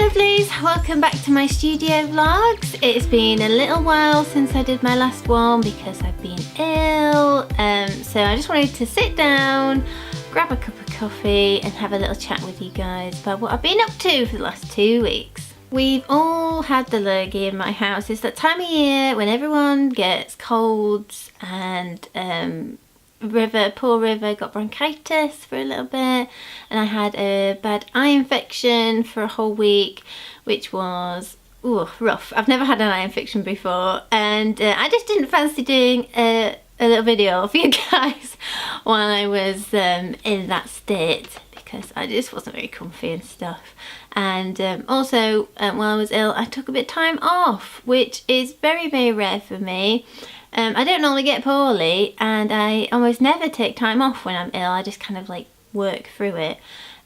lovelies, welcome back to my studio vlogs. It's been a little while since I did my last one because I've been ill, so I just wanted to sit down, grab a cup of coffee and have a little chat with you guys about what I've been up to for the last 2 weeks. We've all had the lurgy in my house. It's that time of year when everyone gets colds, and poor River got bronchitis for a little bit, and I had a bad eye infection for a whole week, which was rough. I've never had an eye infection before, and I just didn't fancy doing a little video for you guys while I was in that state, because I just wasn't very comfy and stuff. And also while I was ill, I took a bit of time off, which is very, very rare for me. I don't normally get poorly, and I almost never take time off when I'm ill. I just kind of like work through it.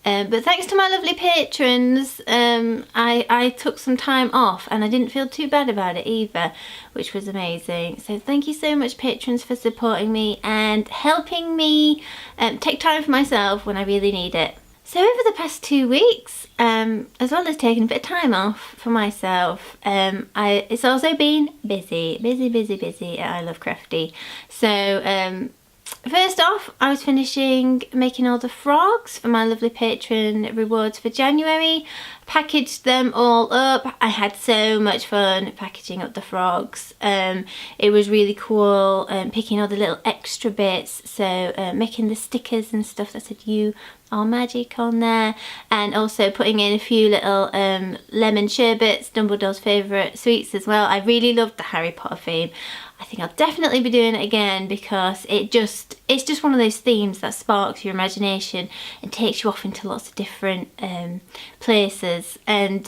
But thanks to my lovely patrons, I took some time off and I didn't feel too bad about it either, which was amazing. So thank you so much, patrons, for supporting me and helping me take time for myself when I really need it. So over the past 2 weeks, as well as taking a bit of time off for myself, it's also been busy at I Love Crafty. So first off, I was finishing making all the frogs for my lovely patron rewards for January. Packaged them all up. I had so much fun packaging up the frogs. It was really cool picking all the little extra bits, so making the stickers and stuff that said "You Are Magic" on there, and also putting in a few little lemon sherbets, Dumbledore's favourite sweets as well. I really loved the Harry Potter theme. I think I'll definitely be doing it again because it's just one of those themes that sparks your imagination and takes you off into lots of different places. And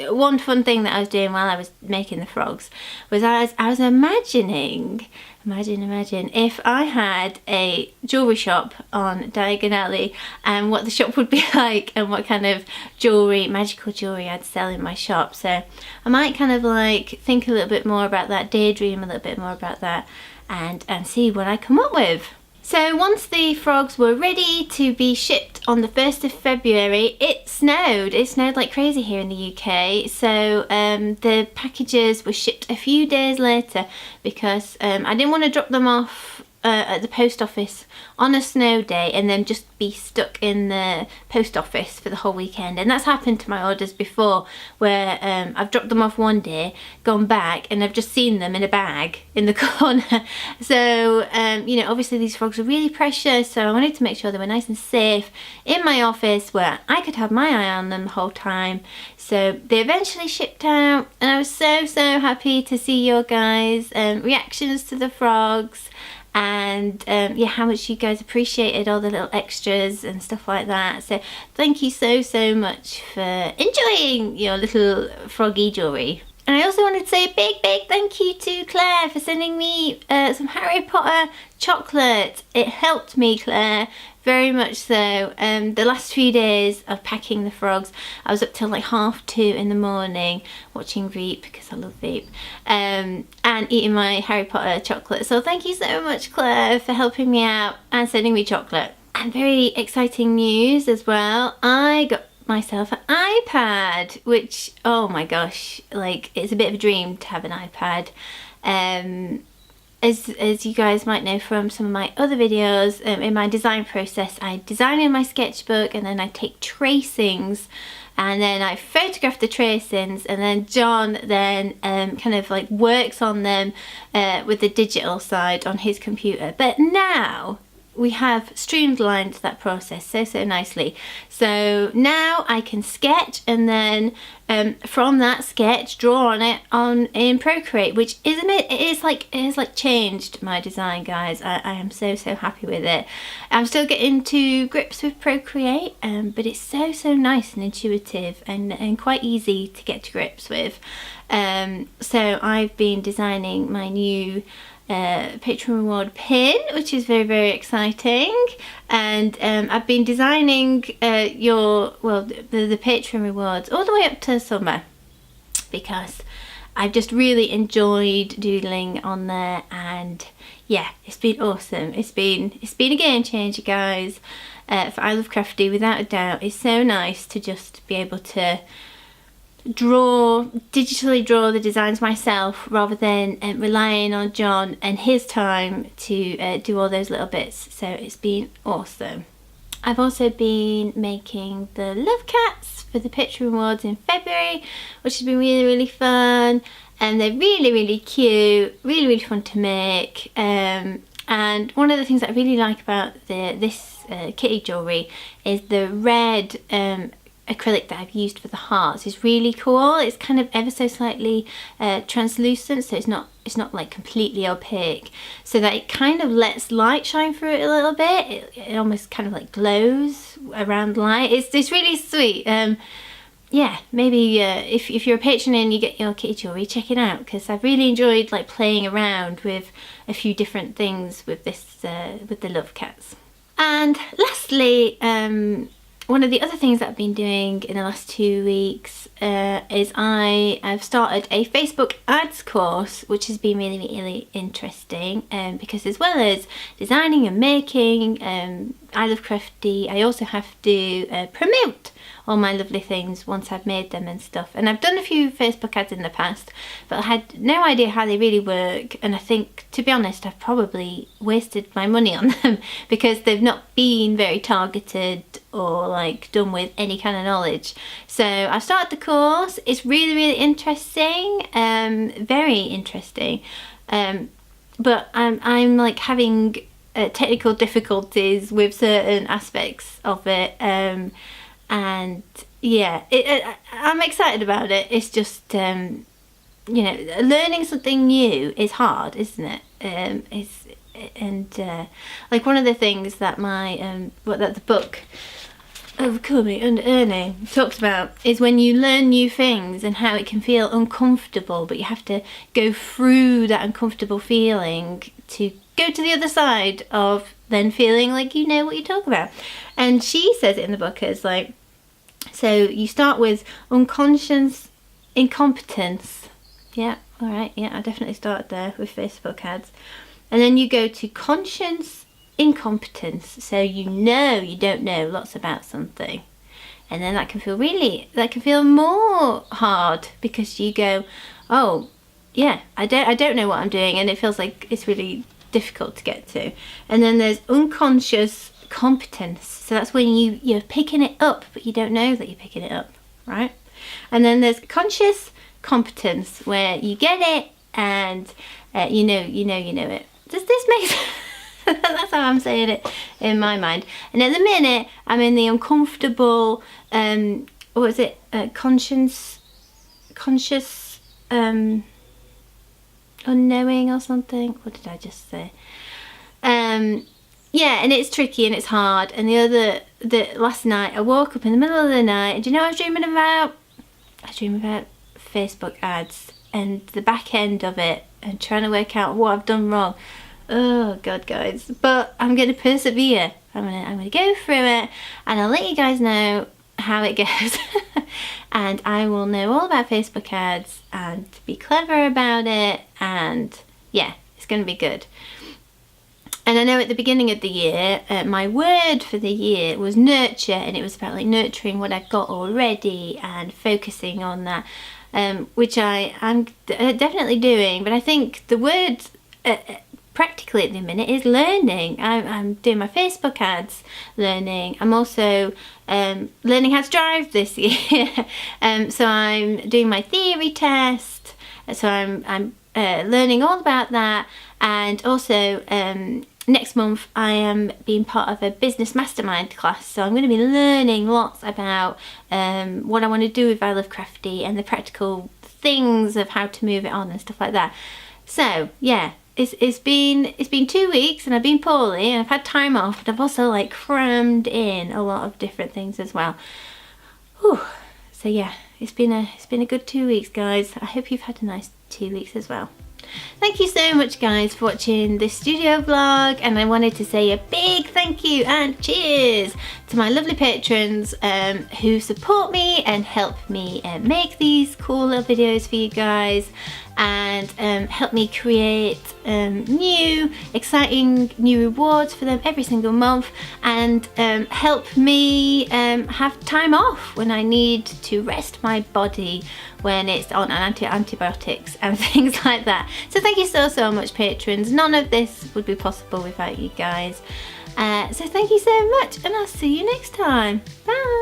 one fun thing that I was doing while I was making the frogs was I was imagining if I had a jewellery shop on Diagon Alley, and what the shop would be like and what kind of jewellery, magical jewellery I'd sell in my shop. So I might kind of like think a little bit more about that, daydream a little bit more about that, and see what I come up with. So once the frogs were ready to be shipped on the 1st of February, it snowed. It snowed like crazy here in the UK. So the packages were shipped a few days later because I didn't want to drop them off at the post office on a snow day and then just be stuck in the post office for the whole weekend. And that's happened to my orders before, where I've dropped them off one day, gone back, and I've just seen them in a bag in the corner. So you know, obviously these frogs are really precious, so I wanted to make sure they were nice and safe in my office where I could have my eye on them the whole time. So they eventually shipped out, and I was so happy to see your guys' reactions to the frogs, and yeah, how much you guys appreciated all the little extras and stuff like that. So thank you so much for enjoying your little froggy jewellery. And I also wanted to say a big thank you to Claire for sending me some Harry Potter chocolate. It helped me, Claire, very much so. The last few days of packing the frogs, I was up till like 2:30 in the morning watching Veep, because I love Veep, and eating my Harry Potter chocolate. So thank you so much, Claire, for helping me out and sending me chocolate. And very exciting news as well. I got myself an iPad, which, oh my gosh, like, it's a bit of a dream to have an iPad. As you guys might know from some of my other videos, in my design process, I design in my sketchbook, and then I take tracings, and then I photograph the tracings, and then John then kind of like works on them with the digital side on his computer. But now we have streamlined that process so nicely. So now I can sketch, and then from that sketch draw on it in Procreate, which it has like changed my design, guys. I am so happy with it. I'm still getting to grips with Procreate, but it's so nice and intuitive and quite easy to get to grips with. So I've been designing my new patron reward pin, which is very exciting, and I've been designing the patron rewards all the way up to summer, because I've just really enjoyed doodling on there, and yeah, it's been awesome. It's been a game changer, guys, for I Love Crafty, without a doubt. It's so nice to just be able to digitally draw the designs myself rather than relying on John and his time to do all those little bits. So it's been awesome. I've also been making the love cats for the picture awards in February, which has been really, really fun. And they're really, really cute, really, really fun to make. And one of the things that I really like about this kitty jewellery is the red acrylic that I've used for the hearts is really cool. It's kind of ever so slightly translucent, so it's not like completely opaque, so that it kind of lets light shine through it a little bit. It almost kind of like glows around light. It's really sweet. Yeah, maybe if you're a patron and you get your kitty jewellery, check it out, because I've really enjoyed like playing around with a few different things with this with the love cats. And lastly, one of the other things that I've been doing in the last 2 weeks is I've started a Facebook ads course, which has been really, really interesting, because as well as designing and making I Love Crafty, I also have to promote all my lovely things once I've made them and stuff. And I've done a few Facebook ads in the past, but I had no idea how they really work, and I think, to be honest, I've probably wasted my money on them because they've not been very targeted or like done with any kind of knowledge. So I started the course. It's really, really interesting, very interesting, but I'm like having technical difficulties with certain aspects of it, and yeah, I'm excited about it. It's just you know, learning something new is hard, isn't it? Like one of the things that that the book Overcoming and Earning talks about is when you learn new things and how it can feel uncomfortable, but you have to go through that uncomfortable feeling to go to the other side of then feeling like you know what you talk about. And she says it in the book as like, so you start with unconscious incompetence. Yeah, all right, yeah, I definitely started there with Facebook ads. And then you go to conscious incompetence, so you know you don't know lots about something. And then that can feel more hard, because you go, oh yeah, I don't know what I'm doing, and it feels like it's really difficult to get to. And then there's unconscious competence, so that's when you're picking it up but you don't know that you're picking it up, right? And then there's conscious competence, where you get it and you know it. Does this make sense? That's how I'm saying it in my mind. And at the minute I'm in the uncomfortable what was it, conscious unknowing or something. What did I just say? Yeah, and it's tricky and it's hard. And last night I woke up in the middle of the night, and do you know what I was dreaming about? I was dreaming about Facebook ads and the back end of it, and trying to work out what I've done wrong. Oh god, guys, but I'm gonna persevere. I'm gonna go through it, and I'll let you guys know how it goes. And I will know all about Facebook ads and be clever about it, and yeah, it's gonna be good. And I know at the beginning of the year, my word for the year was nurture, and it was about like nurturing what I've got already and focusing on that, which I am definitely doing. But I think the word practically at the minute is learning. I'm doing my Facebook ads, learning. I'm also learning how to drive this year. So I'm doing my theory test. So I'm learning all about that, and also next month I am being part of a business mastermind class, so I'm going to be learning lots about what I want to do with I Love Crafty and the practical things of how to move it on and stuff like that. So yeah, it's been 2 weeks, and I've been poorly and I've had time off, but I've also like crammed in a lot of different things as well. Whew. So yeah, it's been a good 2 weeks, guys. I hope you've had a nice 2 weeks as well. Thank you so much guys for watching this studio vlog, and I wanted to say a big thank you and cheers to my lovely patrons who support me and help me make these cool little videos for you guys, and help me create new exciting new rewards for them every single month, and help me have time off when I need to rest my body when it's on antibiotics and things like that. So thank you so much patrons. None of this would be possible without you guys. So thank you so much, and I'll see you next time. Bye.